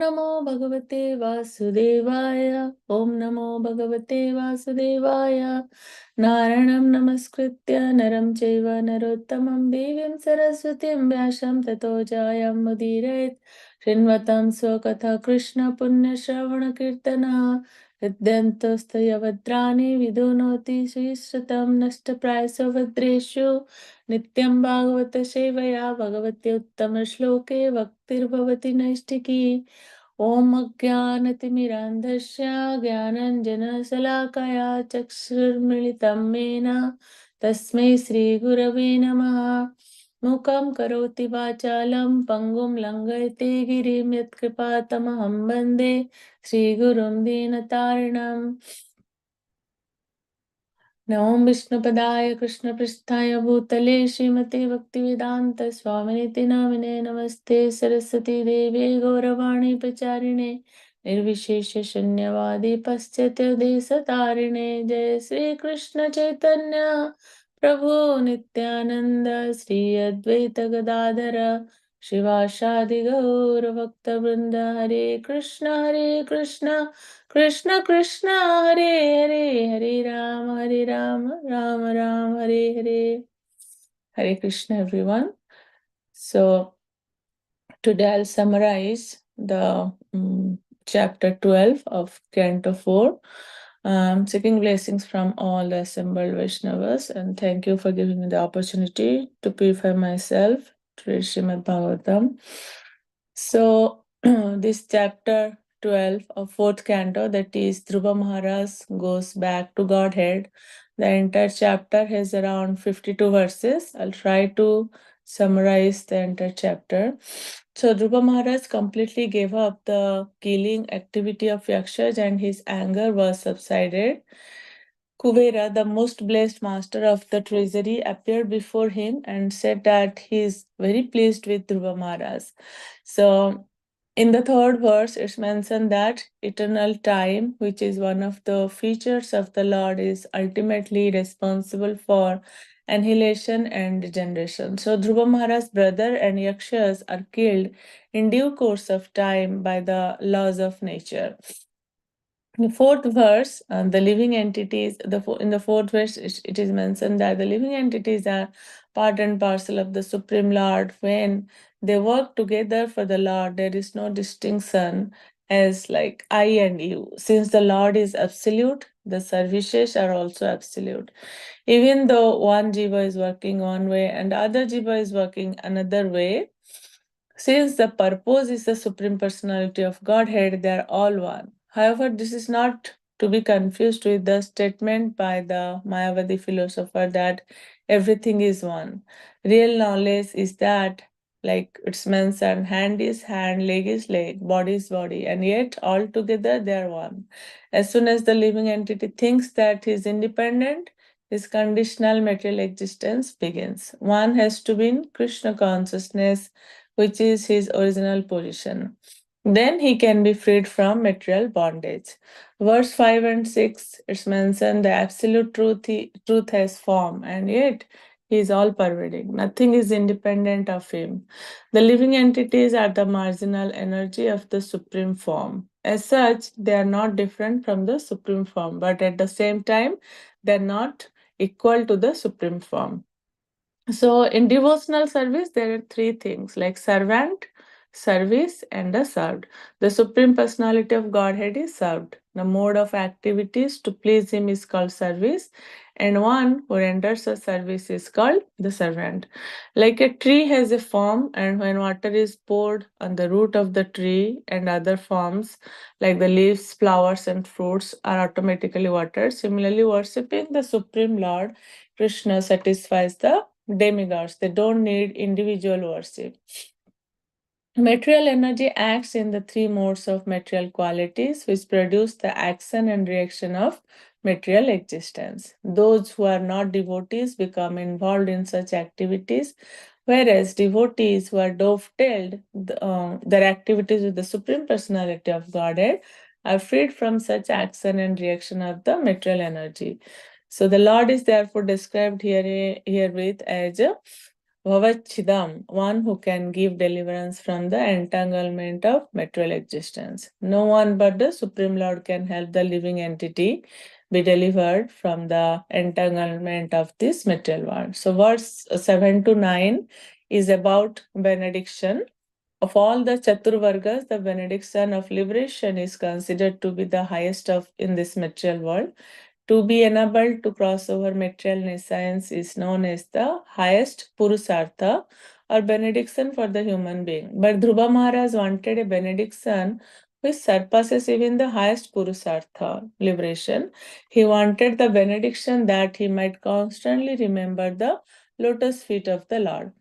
नमो भगवते वासुदेवाय। ओम नमो भगवते वासुदेवाय। नारायणं नमस्कृत्य नरं चैव नरोत्तमं देवीं सरस्वतीं व्यासं ततो जयं मुदीरयेत्। शृण्वतां स्वकथा कृष्ण पुण्यश्रवणकीर्तनः हृद्यन्तस्तयवद्राणि विदुनोति श्रीश्रुतं नष्टप्रायसो भद्रेषु नित्यं भागवत सेवया भगवते उत्तमश्लोके भक्तिर्भवति नैष्ठिकी। ॐ अज्ञानतिमिरान्धस्य ज्ञानाञ्जनशलाकया चक्षुर्मिलितं येन तस्मै श्रीगुरवे नमः। मूकं करोति वाचालं पङ्गुं लङ्घयते गिरिं यत्कृपातमहं वन्दे श्रीगुरुं दीनतारिणम्। नमो विष्णुपदाय कृष्णपृष्ठाय भूतले श्रीमते भक्तिवेदान्त स्वामिनिति नामिने नमस्ते सरस्वती देवे गौरवाणी प्रचारिणे निर्विशेष शून्यवादी पाश्चात्य देशतारिणे। जय श्री कृष्ण चैतन्य प्रभु नित्यानंद श्री अद्वैत गदाधर शिवासादि गौर भक्तवृंद। हरे कृष्ण कृष्ण कृष्ण हरे हरे, हरे Ram Ram Ram Hare Hare. Hare Krishna everyone. So today I'll summarize the chapter 12 of Canto 4. Seeking blessings from all the assembled Vaishnavas, and thank you for giving me the opportunity to purify myself to read Srimad Bhagavatam. So this chapter 12 of fourth canto, that is Dhruva Maharaj goes back to Godhead. The entire chapter has around 52 verses. I'll try to summarize the entire chapter. So Dhruva Maharaj completely gave up the killing activity of Yakshas and his anger was subsided. Kuvera, the most blessed master of the treasury, appeared before him and said that he is very pleased with Dhruva Maharaj. So in the third verse, it's mentioned that eternal time, which is one of the features of the Lord, is ultimately responsible for annihilation and degeneration. So Dhruva Maharaj's brother and Yakshas are killed in due course of time by the laws of nature. In the fourth verse, the living entities, in the fourth verse, it is mentioned that the living entities are part and parcel of the Supreme Lord. When they work together for the Lord, there is no distinction as like I and you. Since the Lord is absolute, the services are also absolute. Even though one jiva is working one way and the other jiva is working another way, since the purpose is the Supreme Personality of Godhead, they are all one. However, this is not to be confused with the statement by the Mayavadi philosopher that everything is one. Real knowledge is that, like it's mentioned, hand is hand, leg is leg, body is body, and yet all together they are one. As soon as the living entity thinks that he is independent, his conditional material existence begins. One has to be in Krishna consciousness, which is his original position. Then he can be freed from material bondage. Verse 5 and 6, it's mentioned the absolute truth has form, and yet he is all pervading. Nothing is independent of him. The living entities are the marginal energy of the supreme form. As such, they are not different from the supreme form, but at the same time, they are not equal to the supreme form. So in devotional service, there are three things like servant, service, and the served. The Supreme Personality of Godhead is served. The mode of activities to please Him is called service, and one who renders a service is called the servant. Like a tree has a form, and when water is poured on the root of the tree and other forms, like the leaves, flowers, and fruits, are automatically watered. Similarly, worshipping the Supreme Lord Krishna satisfies the demigods. They don't need individual worship. Material energy acts in the three modes of material qualities, which produce the action and reaction of material existence. Those who are not devotees become involved in such activities, whereas devotees who are dovetailed their activities with the Supreme Personality of Godhead are freed from such action and reaction of the material energy. So the Lord is therefore described herewith as Vavachidam, one who can give deliverance from the entanglement of material existence. No one but the Supreme Lord can help the living entity be delivered from the entanglement of this material world. So, verse 7 to 9 is about benediction. Of all the Chaturvargas, the benediction of liberation is considered to be the highest of in this material world. To be enabled to cross over material nescience is known as the highest Purusartha or benediction for the human being. But Dhruva Maharaj wanted a benediction which surpasses even the highest Purusartha, liberation. He wanted the benediction that he might constantly remember the lotus feet of the Lord.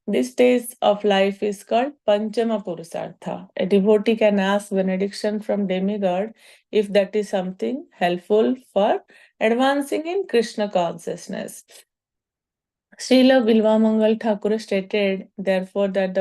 This stage of life is called Panchama Purusartha. A devotee can ask benediction from demigod if that is something helpful for advancing in Krishna consciousness. Srila Bilvamangal Thakur stated, therefore, that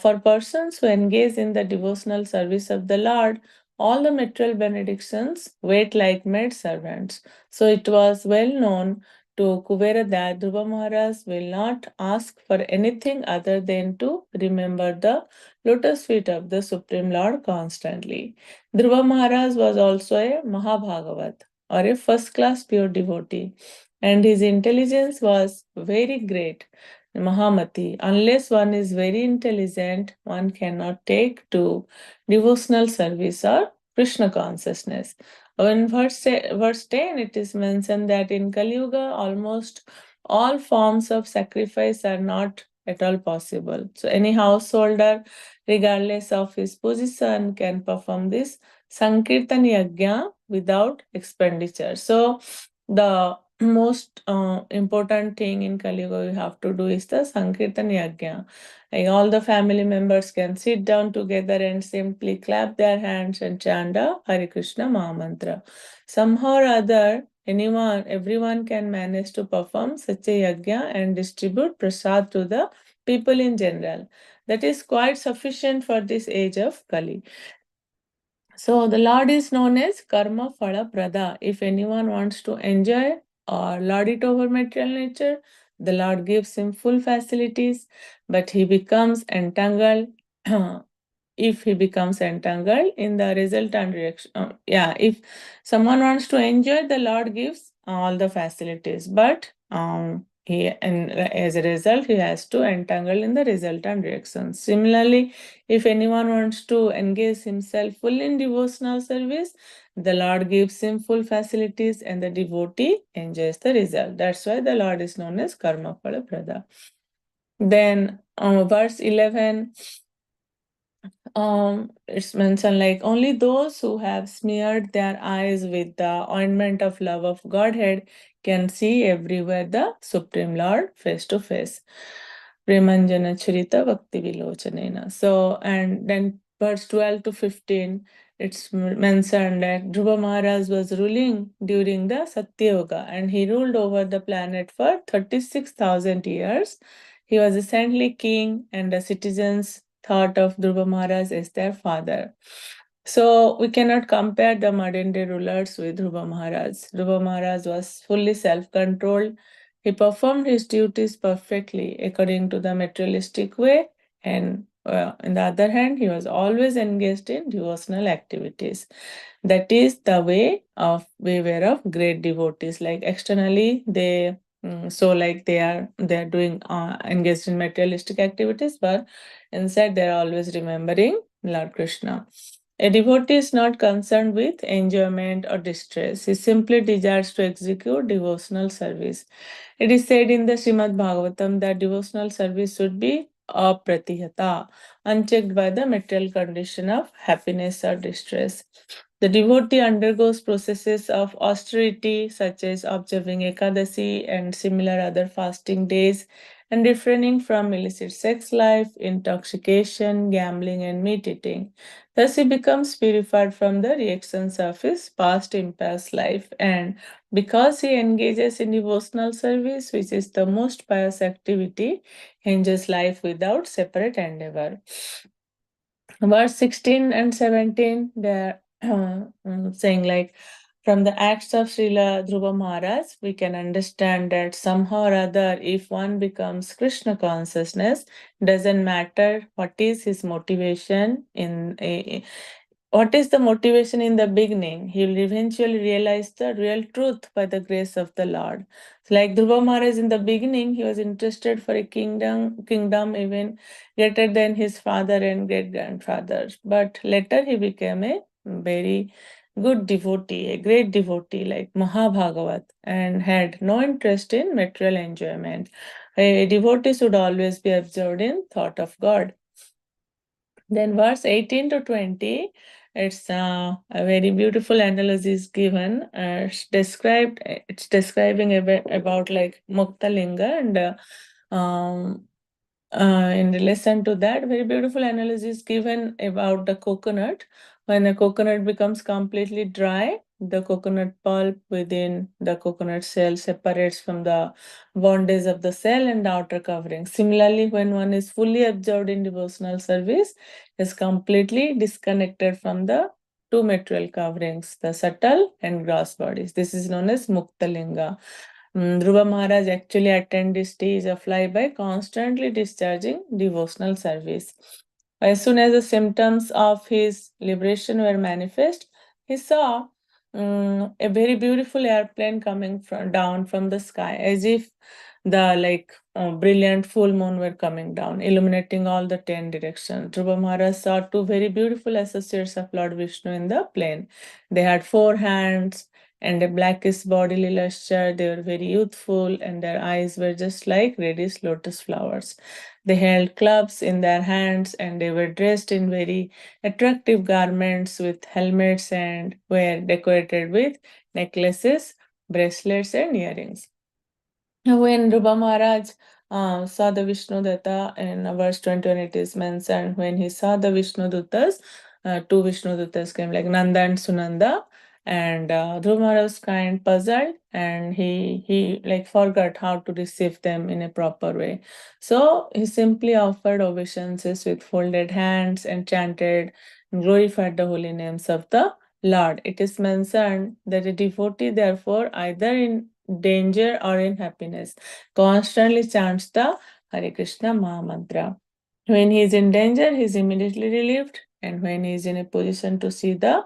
for persons who engage in the devotional service of the Lord, all the material benedictions wait like maid servants. So it was well known to Kuvera that Dhruva Maharaj will not ask for anything other than to remember the lotus feet of the Supreme Lord constantly. Dhruva Maharaj was also a Mahabhagavat or a first class pure devotee, and his intelligence was very great. Mahamati, unless one is very intelligent, one cannot take to devotional service or Krishna consciousness. In verse 10, it is mentioned that in Kali Yuga, almost all forms of sacrifice are not at all possible. So, any householder, regardless of his position, can perform this Sankirtan Yajna without expenditure. So, the most important thing in Kali Yuga you have to do is the Sankirtan Yajna. Like all the family members can sit down together and simply clap their hands and chant the Hare Krishna Maha Mantra. Somehow or other, everyone can manage to perform such a yajna and distribute prasad to the people in general. That is quite sufficient for this age of Kali. So the Lord is known as Karma Phala Prada. If anyone wants to enjoy or lord it over material nature, the Lord gives him full facilities, but he becomes entangled. If he becomes entangled in the resultant reaction. If someone wants to enjoy, the Lord gives all the facilities, but as a result, he has to entangle in the resultant reactions. Similarly, if anyone wants to engage himself fully in devotional service, the Lord gives him full facilities and the devotee enjoys the result. That's why the Lord is known as Karma Phala Prada. Then, verse 11, it's mentioned like only those who have smeared their eyes with the ointment of love of Godhead can see everywhere the Supreme Lord face to face. Premanjana Charita Bhakti Vilochanena. So, and then verse 12 to 15, it's mentioned that Dhruva Maharaj was ruling during the Satya Yuga and he ruled over the planet for 36,000 years. He was a saintly king and the citizens thought of Dhruva Maharaj as their father. So we cannot compare the modern day rulers with Dhruva Maharaj. Dhruva Maharaj was fully self-controlled. He performed his duties perfectly according to the materialistic way, and on the other hand, he was always engaged in devotional activities. That is the way of beware of great devotees. Like externally, they are doing engaged in materialistic activities, but inside they are always remembering Lord Krishna. A devotee is not concerned with enjoyment or distress. He simply desires to execute devotional service. It is said in the Srimad Bhagavatam that devotional service should be apratihata, unchecked by the material condition of happiness or distress. The devotee undergoes processes of austerity, such as observing Ekadasi and similar other fasting days, and refraining from illicit sex life, intoxication, gambling, and meat eating. Thus, he becomes purified from the reactions of his past impulse life, and because he engages in devotional service, which is the most pious activity, he enjoys life without separate endeavor. Verse 16 and 17, they're saying like, From the acts of Srila Dhruva Maharaj, we can understand that somehow or other, if one becomes Krishna consciousness, doesn't matter what is his motivation what is the motivation in the beginning? He will eventually realize the real truth by the grace of the Lord. So like Dhruva Maharaj in the beginning, he was interested for a kingdom even greater than his father and great grandfathers. But later he became a very good devotee, a great devotee like Mahabhagavat, and had no interest in material enjoyment. A devotee should always be absorbed in thought of God. Then verse 18 to 20, it's a very beautiful analysis given. It's describing a bit about like Mukta Linga in relation to that, very beautiful analysis given about the coconut. When the coconut becomes completely dry, the coconut pulp within the coconut shell separates from the bondage of the cell and the outer covering. Similarly, when one is fully absorbed in devotional service, is completely disconnected from the two material coverings, the subtle and gross bodies. This is known as Muktalinga. Dhruva Maharaj actually attained this stage of life by constantly discharging devotional service. As soon as the symptoms of his liberation were manifest, he saw a very beautiful airplane coming down from the sky, as if the brilliant full moon were coming down, illuminating all the 10 directions. Dhruva Maharaj saw two very beautiful associates of Lord Vishnu in the plane. They had 4 hands and a blackish bodily luster. They were very youthful, and their eyes were just like reddish lotus flowers. They held clubs in their hands, and they were dressed in very attractive garments with helmets and were decorated with necklaces, bracelets, and earrings. When Dhruva Maharaj saw the Vishnu Dutta in verse 21, it is mentioned, when he saw the Vishnu Duttas, two Vishnu Duttas came like Nanda and Sunanda, and Dhruva Maharaj was kind puzzled, and he like forgot how to receive them in a proper way. So he simply offered obeisances with folded hands and chanted and glorified the holy names of the Lord. It is mentioned that a devotee, therefore, either in danger or in happiness, constantly chants the Hare Krishna Maha Mantra. When he is in danger, he is immediately relieved, and when he is in a position to see the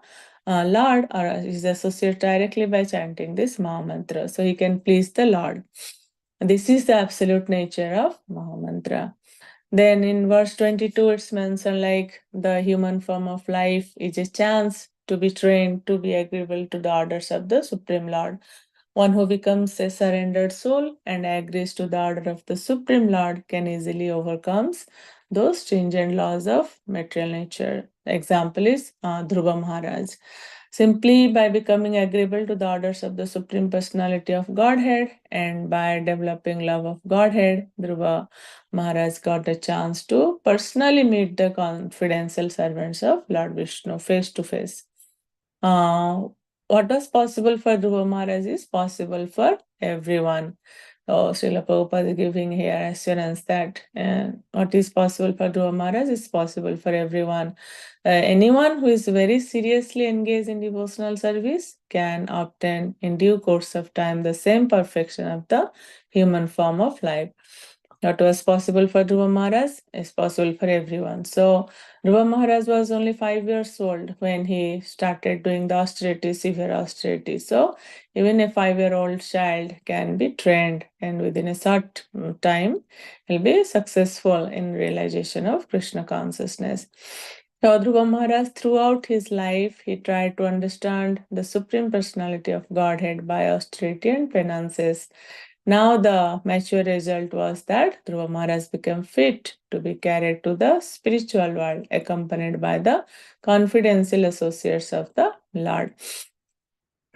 Lord, or is associated directly by chanting this Maha Mantra, so he can please the Lord. This is the absolute nature of Maha Mantra. Then in verse 22, it's mentioned like the human form of life is a chance to be trained to be agreeable to the orders of the Supreme Lord. One who becomes a surrendered soul and agrees to the order of the Supreme Lord can easily overcome those stringent laws of material nature. The example is Dhruva Maharaj. Simply by becoming agreeable to the orders of the Supreme Personality of Godhead and by developing love of Godhead, Dhruva Maharaj got a chance to personally meet the confidential servants of Lord Vishnu face to face. What was possible for Dhruva Maharaj is possible for everyone. So Srila Prabhupada is giving here assurance that what is possible for Dhruva Maharaj is possible for everyone. Anyone who is very seriously engaged in devotional service can obtain in due course of time the same perfection of the human form of life. What was possible for Dhruva Maharaj is possible for everyone. So Dhruva Maharaj was only 5 years old when he started doing the austerity, severe austerity. So even a 5-year-old child can be trained, and within a short time will be successful in realization of Krishna consciousness. So Dhruva Maharaj, throughout his life, he tried to understand the Supreme Personality of Godhead by austerity and penances. Now the mature result was that Dhruva Maharaj became fit to be carried to the spiritual world, accompanied by the confidential associates of the Lord.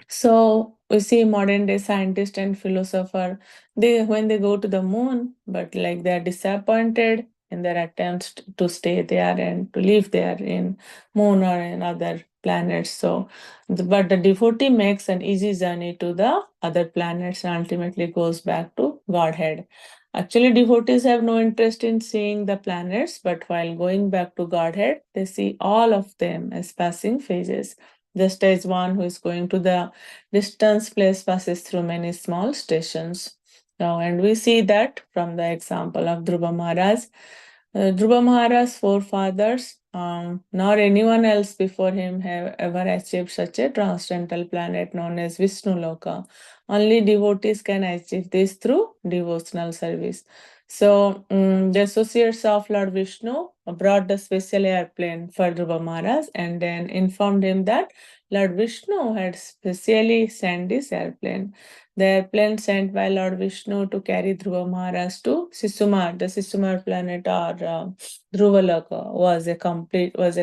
So we see modern day scientist and philosopher, when they go to the moon, but like they are disappointed in their attempts to stay there and to live there in moon or in other planets. So, but the devotee makes an easy journey to the other planets and ultimately goes back to Godhead. Actually, devotees have no interest in seeing the planets, but while going back to Godhead, they see all of them as passing phases. just as one who is going to the distance place passes through many small stations. And we see that from the example of Dhruva Maharaj. Dhruva Maharaj's forefathers, nor anyone else before him, have ever achieved such a transcendental planet known as Vishnu Loka. Only devotees can achieve this through devotional service. So, the associates of Lord Vishnu brought the special airplane for Dhruva Maharaj and then informed him that Lord Vishnu had specially sent this airplane. The airplane sent by Lord Vishnu to carry Dhruva Maharaj to Sisumar, the Sisumar planet or Dhruvaloka, was a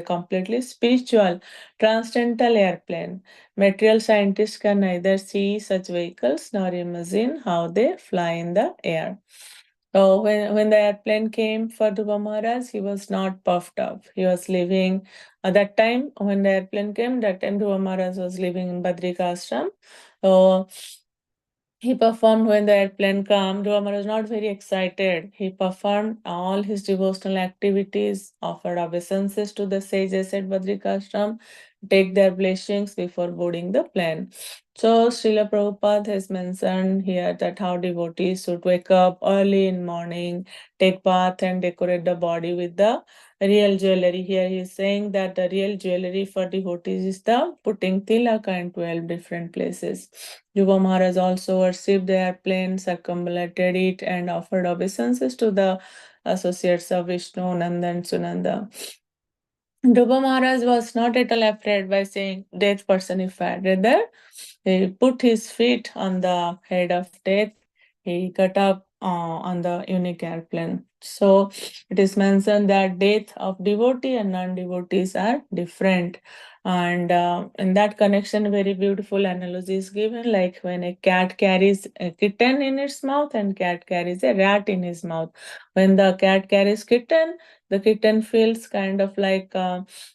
completely spiritual transcendental airplane. Material scientists can neither see such vehicles nor imagine how they fly in the air. So when the airplane came for Dhruva Maharaj, he was not puffed up. He was living at that time when the airplane came. That time Dhruva Maharaj was living in Badrika Ashram. So he performed when the airplane came. Dhruva Maharaj was not very excited. He performed all his devotional activities, offered obeisances to the sages at Badrika Ashram, take their blessings before boarding the plane. So Srila Prabhupada has mentioned here that how devotees should wake up early in morning, take bath and decorate the body with the real jewelry. Here he is saying that the real jewelry for devotees is the putting tilaka in 12 different places. Dhruva Maharaj also worshipped the airplane, circumambulated it, and offered obeisances to the associates of Vishnu, Nanda and Sunanda. Dhruva Maharaj was not at all afraid by saying death personified. Rather, he put his feet on the head of death. He got up on the unique airplane. So it is mentioned that death of devotee and non-devotees are different. And in that connection, very beautiful analogy is given, like when a cat carries a kitten in its mouth and cat carries a rat in his mouth. When the cat carries kitten, the kitten feels kind of like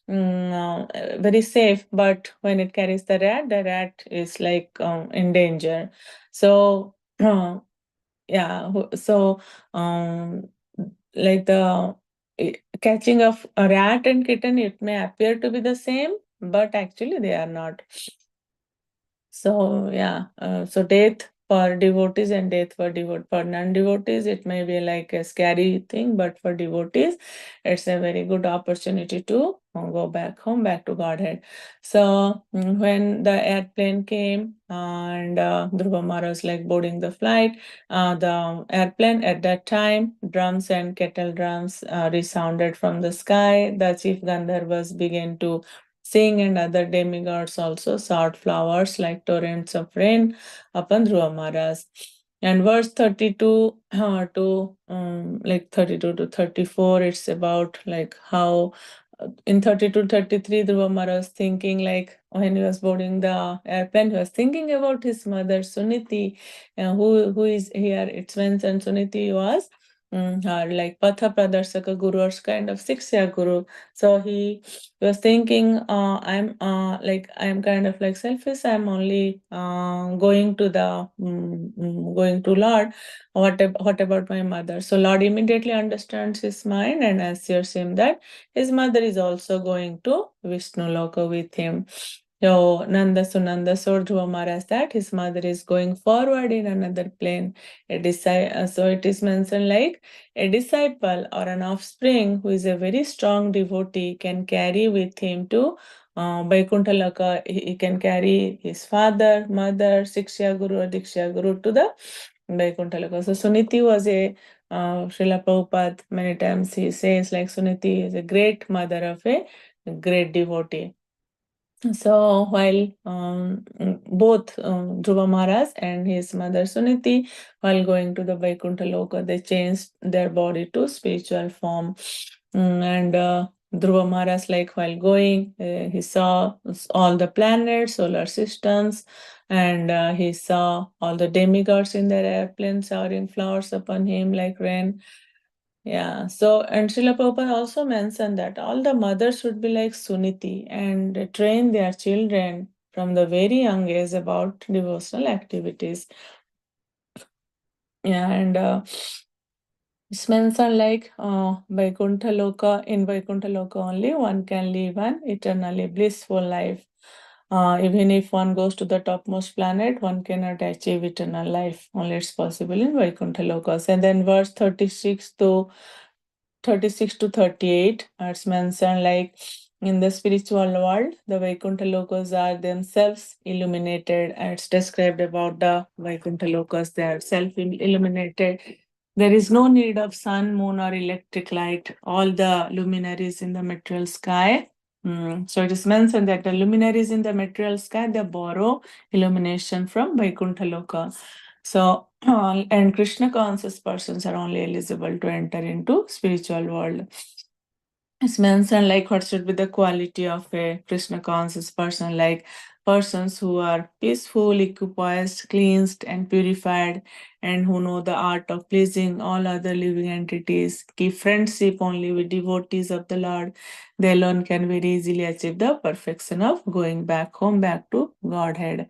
very safe, but when it carries the rat is like in danger. So yeah, so um, like the catching of a rat and kitten, it may appear to be the same, but actually they are not. So yeah, so death for devotees and death for non-devotees, it may be like a scary thing, but for devotees, it's a very good opportunity to go back home, back to Godhead. So when the airplane came and Dhruva Maharaj was like boarding the flight, the airplane at that time, drums and kettle drums resounded from the sky. The chief Gandharvas began to sing, and other demigods also sought flowers like torrents of rain upon Dhruva Maharaj. And verse 32 to like 32 to 34, it's about like how in 32 33 Dhruva Maharaj was thinking, like when he was boarding the airplane, he was thinking about his mother Suniti, who is here. It's mentioned Suniti was her like Patha Pradarshaka Guru or kind of Siksha Guru. So he was thinking, I'm kind of like selfish. I'm only going to the going to Lord. What about my mother? So Lord immediately understands his mind and assures him that his mother is also going to Vishnu Loka with him. So Nanda Sunanda Sordhva Maharaj that his mother is going forward in another plane. So it is mentioned like a disciple or an offspring who is a very strong devotee can carry with him to Vaikuntha Loka. He can carry his father, mother, Siksha Guru or Diksha Guru to the Vaikuntha Loka. So Suniti was a Srila Prabhupada, many times he says like Suniti is a great mother of a great devotee. So while both Dhruva Maharaj and his mother Suniti, while going to the Vaikuntha Loka, they changed their body to spiritual form. And Dhruva Maharaj, like while going, he saw all the planets, solar systems, and he saw all the demigods in their airplanes showering flowers upon him like rain. Yeah, so and Srila Prabhupada also mentioned that all the mothers should be like Suniti and train their children from the very young age about devotional activities. Yeah, and it's mentioned like in Vaikuntha Loka only one can live an eternally blissful life. Even if one goes to the topmost planet, one cannot achieve eternal life. Only it's possible in Vaikuntha Lokas. And then verse 36 to 38, it's mentioned like in the spiritual world, the Vaikuntha Lokas are themselves illuminated. And it's described about the Vaikuntha Lokas, they are self-illuminated. There is no need of sun, moon, or electric light. All the luminaries in the material sky. So it is mentioned that the luminaries in the material sky, they borrow illumination from Vaikuntha Loka. So, and Krishna conscious persons are only eligible to enter into spiritual world. It's mentioned like what should be the quality of a Krishna conscious person, like persons who are peaceful, equipoised, cleansed, and purified, and who know the art of pleasing all other living entities, keep friendship only with devotees of the Lord. They alone can very easily achieve the perfection of going back home, back to Godhead.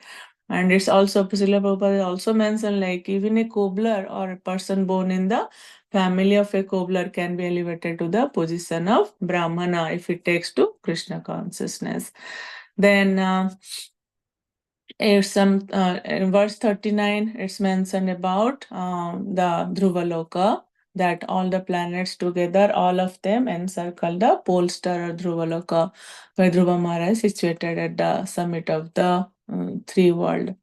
And it's also, Srila Prabhupada also mentioned like even a cobbler or a person born in the family of a cobbler can be elevated to the position of Brahmana if it takes to Krishna consciousness. Then in verse 39, it's mentioned about the Dhruvaloka, that all the planets together, all of them encircle the pole star or Dhruvaloka, where Dhruva Maharaj is situated at the summit of the three world.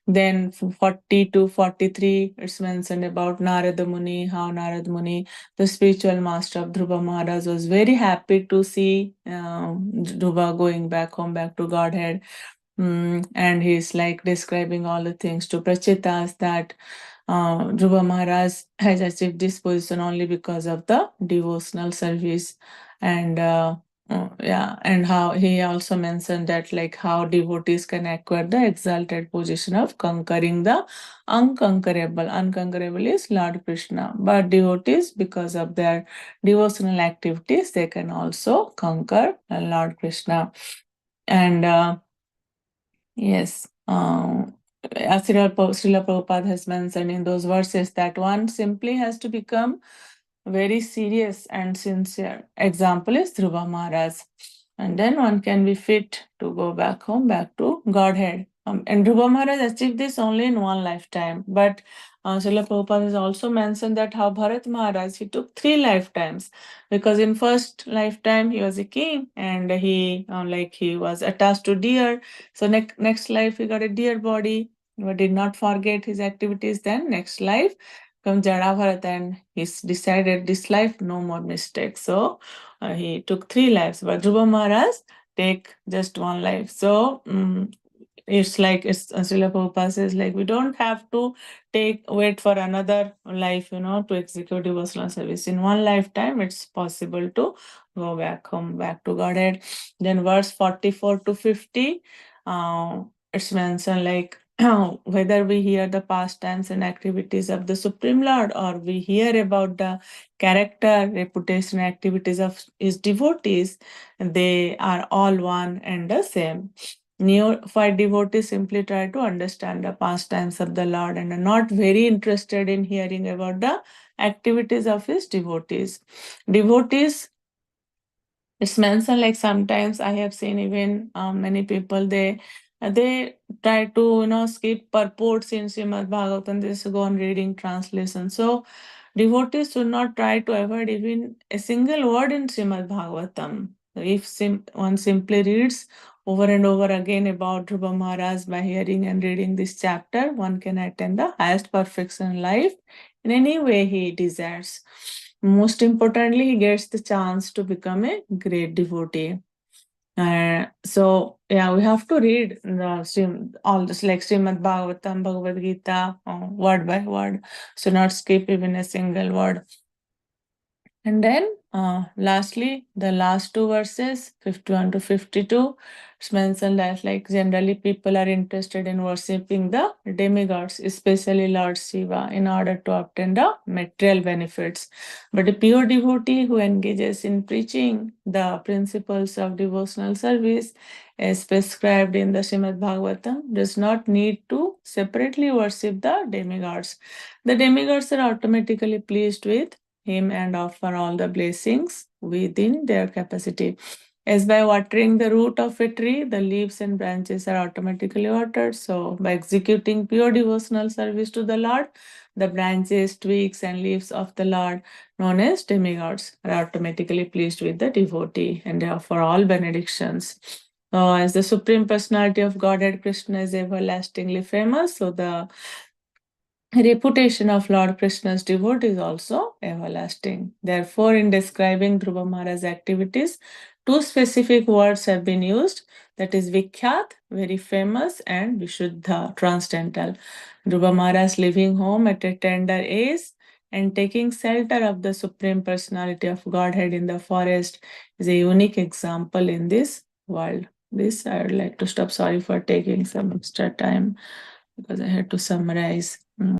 Then 40 to 43, it's mentioned about Narada Muni, how Narada Muni, the spiritual master of Dhruva Maharaj, was very happy to see Dhruva going back home, back to Godhead. And he's like describing all the things to Prachitas that Dhruva Maharaj has achieved this position only because of the devotional service. And and how he also mentioned that like how devotees can acquire the exalted position of conquering the unconquerable. Unconquerable is Lord Krishna, but devotees, because of their devotional activities, they can also conquer Lord Krishna. And yes, as Srila Prabhupada has mentioned in those verses that one simply has to become very serious and sincere. Example is Dhruva Maharaj. And then one can be fit to go back home, back to Godhead. And Dhruva Maharaj achieved this only in one lifetime. But Srila Prabhupada has also mentioned that how Bharat Maharaj, he took 3 lifetimes, because in first lifetime he was a king and he was attached to deer. So next life he got a deer body, but did not forget his activities. Then next life from Jada Bharat, and he's decided this life no more mistakes. So he took 3 lives, but Dhruva Maharaj take just one life. So it's like Srila Prabhupada says, like we don't have to wait for another life, to execute devotional service. In one lifetime, it's possible to go back home, back to Godhead. Then verse 44 to 50, it's mentioned like whether we hear the pastimes and activities of the Supreme Lord, or we hear about the character, reputation, activities of his devotees, they are all one and the same. Neophyte devotees simply try to understand the pastimes of the Lord and are not very interested in hearing about the activities of his devotees. Devotees, it's mentioned like sometimes I have seen even many people, they try to skip purports in Srimad Bhagavatam. They just go on reading translation. So devotees should not try to avoid even a single word in Srimad Bhagavatam. If one simply reads over and over again about Dhruva Maharaj by hearing and reading this chapter, one can attain the highest perfection in life in any way he desires. Most importantly, he gets the chance to become a great devotee. So yeah, we have to read all this like Srimad Bhagavatam, Bhagavad Gita, word by word. So not skip even a single word. And then lastly, the last 2 verses, 51 to 52, it's mentioned that like generally people are interested in worshipping the demigods, especially Lord Shiva, in order to obtain the material benefits. But a pure devotee who engages in preaching the principles of devotional service as prescribed in the Srimad Bhagavatam does not need to separately worship the demigods. The demigods are automatically pleased with him and offer all the blessings within their capacity. As by watering the root of a tree, the leaves and branches are automatically watered. So, by executing pure devotional service to the Lord, the branches, twigs, and leaves of the Lord, known as demigods, are automatically pleased with the devotee and for all benedictions. As the Supreme Personality of Godhead, Krishna is everlastingly famous, so the reputation of Lord Krishna's devotee is also everlasting. Therefore, in describing Dhruva Maharaj's activities, two specific words have been used, that is Vikhyat, very famous, and Vishuddha, transcendental. Dhruva Maharaj living home at a tender age and taking shelter of the Supreme Personality of Godhead in the forest is a unique example in this world. This I would like to stop. Sorry for taking some extra time because I had to summarize.